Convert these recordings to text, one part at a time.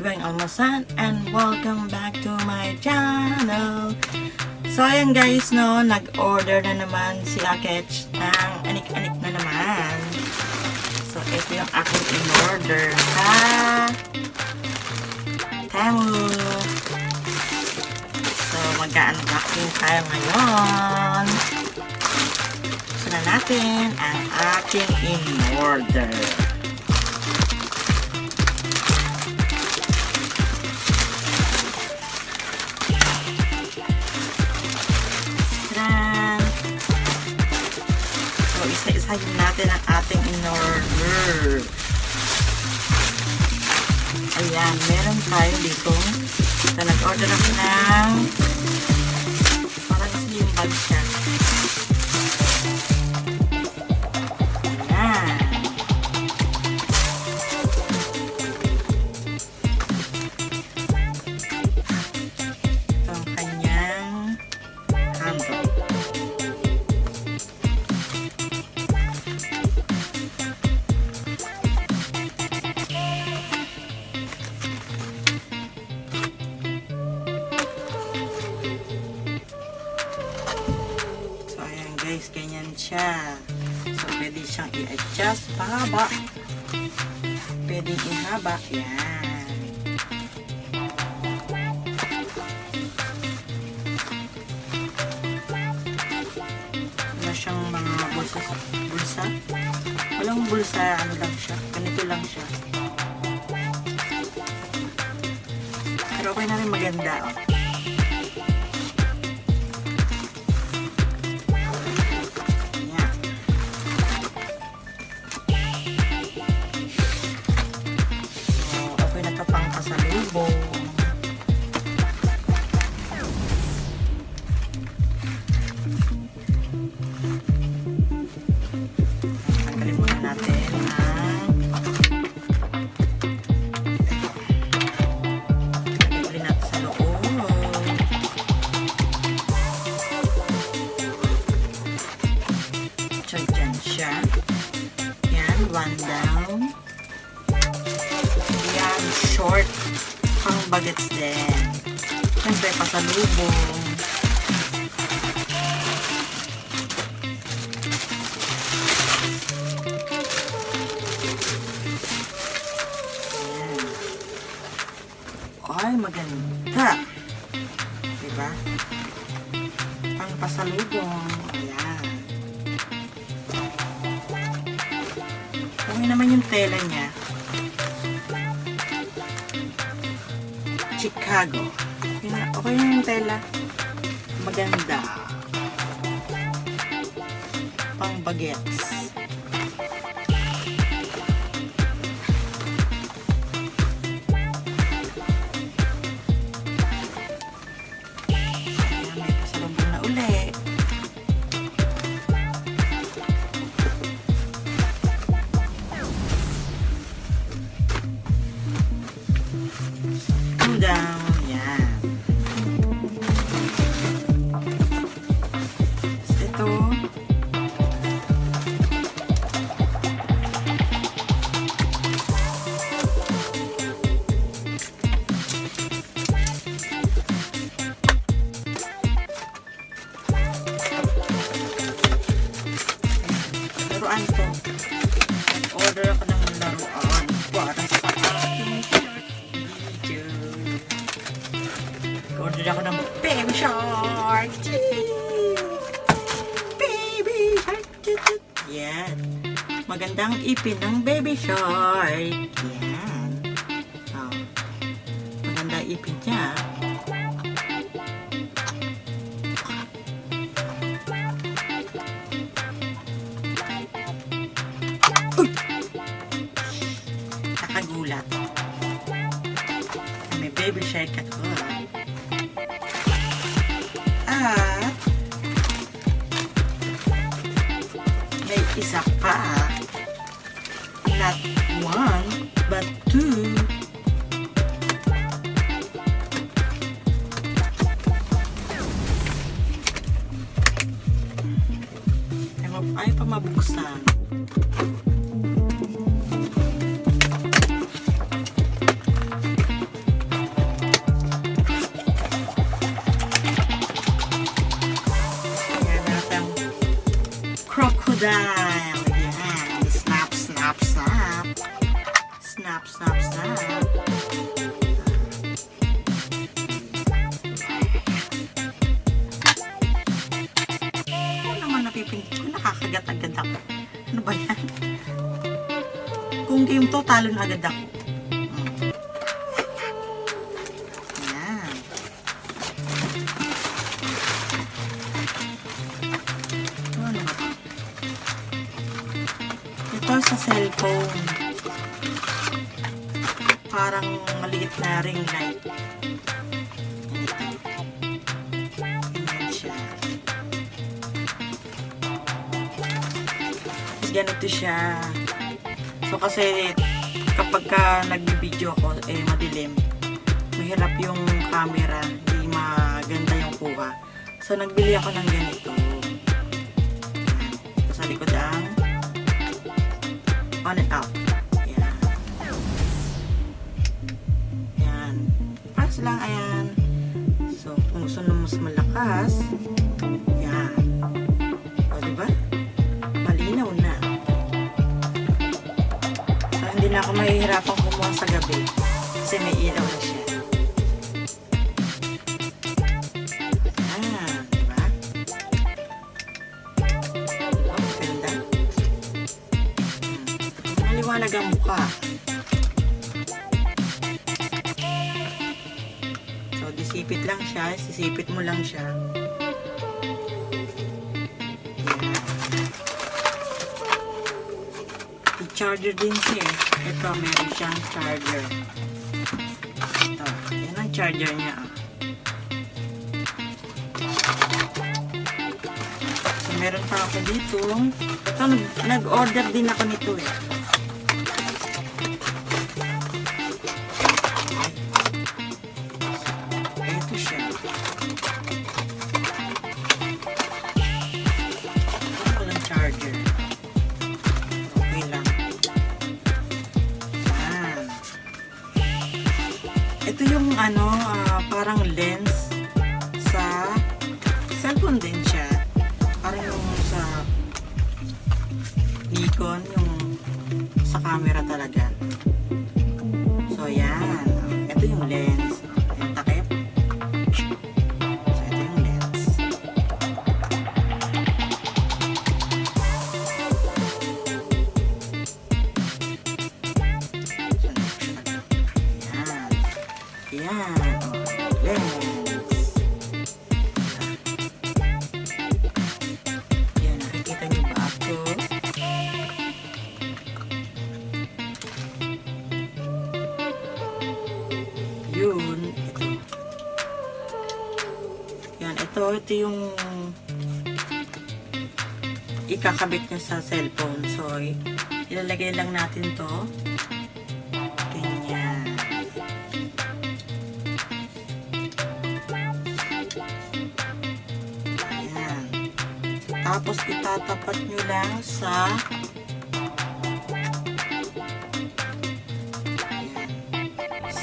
Beng Almasan and welcome back to my channel. So ayan guys, no, nag-order na naman si Akech ng anik-anik na naman. So ito yung aking in-order sa Temu. So mag-unboxing tayo ngayon. Gusto na natin ang aking in-order. Isa-isahin natin ang ating in-order. Ayan, meron tayo dito. So, nag-order ako ng parang ito yung bag siya. Ayan. Ito ang kanyang handle. Guys, ganyan siya. So, pwede siyang i-adjust pahaba. Pwede ihaba. Yan. Wala siyang mga bulsa. Walang bulsa. Ano lang siya. Ganito lang siya. Pero okay na rin maganda. Oh. Tanggalin muna natin ang natin sa loob. So, dyan siya. Yan, one down. Yan, short pang bagets din. Siyempre, pasalubong. Ay, maganda. Diba? Pang pasalubong. Ayan. Okay naman yung tela niya. Chicago. Okay na yung tela. Maganda. Pang bagets. May pasalubong na uli. Down. Yan. Ito. Laruan ko. Order ako ng laruan para sa aking video. Order ako ng Baby Shark. Baby Shark. Yan. Magandang ipin ng Baby Shark. Yan. Oh. Maganda ipin niya. Uy! Nakagulat. May Baby Shark ako. At may isa pa, not one but two. Ay pa mabuksan. agad-agad ako. Ano ba yan? Kung game to, talo na agad ako. Yan. Ano ba? Ito sa cellphone. Parang maliit na ring light. Ayan siya. Ganito siya. So kasi kapag nag-video ako, madilim. Mahirap yung camera, hindi maganda yung kuha. So nagbili ako ng ganito. Ayan. Sa likod ang on and out. Ayan. Ayan. Press lang, ayan. So kung gusto na mas malakas, ayan. O diba? Malinaw na. Hindi na ako mahihirapang kumuha sa gabi kasi may ilaw na siya. Diba? Oh, ganda. Maliwanag ang mukha. So, disipit lang siya. Sisipit mo lang siya. Charger din siya eh. Ito, meron siyang charger. Ito, yan ang charger niya. So, meron pa ako dito. Ito, nag-order din ako nito eh. Ito siya. Ito lang charger. Okay lang. Ito yung parang lens sa cellphone din siya. Parang yung sa Nikon, yung sa camera talaga. So, yan. Ito yung lens. Yung takip. So, ito yung lens. Yan. Lens. Yan. Nakikita niyo ba ako? Yun. Ito. Yan. Ito yung ikakabit niya sa cellphone. So, ilalagay lang natin to. Tapos itatapat nyo lang sa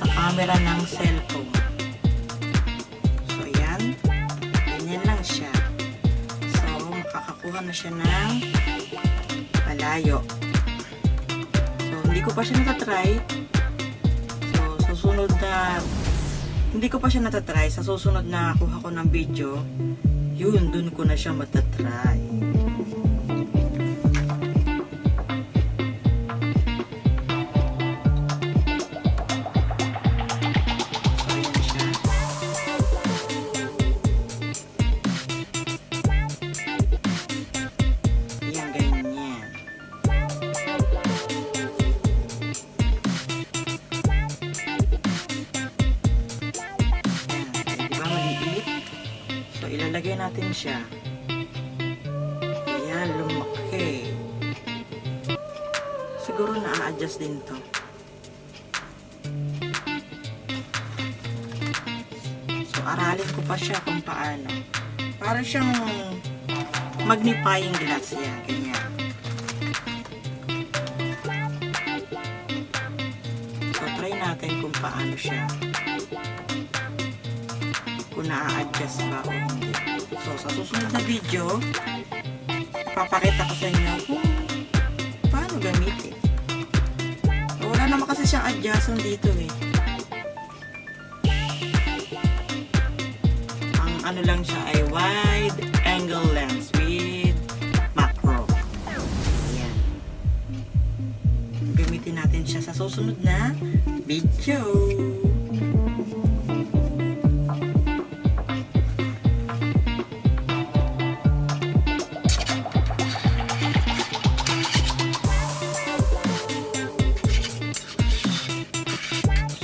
camera ng cellphone. So yan. Ganyan lang siya. So makakakuha na siya ng malayo. So hindi ko pa siya natatry. So susunod na hindi ko pa siya natatry. Sa susunod na kuha ko ng video, yun, dun ko na siya matatry. So, ayan siya. Ayan, ganyan. Diba maliit? So, ilalagay natin siya. Ayan, lumaki. Siguro na-adjust din to. So, aralin ko pa siya kung paano. Para siyang magnifying glass yan. Ganyan. So, try natin kung paano siya. Kung na-adjust ba o hindi. So, sa susunod na video, papakita ko sa inyo kung paano gamitin. So, wala naman kasi siyang adjustment dito eh. Ang ano lang siya ay wide angle lens with macro. siya sa susunod na video.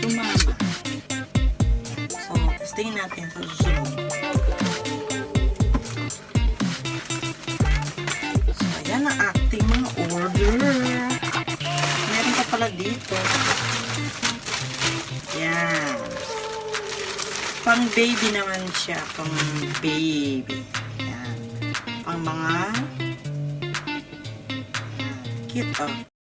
Sumama. So, testingin natin sa susunod. So, ayan ang ating mga order. Meron pa pala dito. Yan. Pang baby naman siya. Pang baby. Yan. Pang mga... Yan. Cute, oh.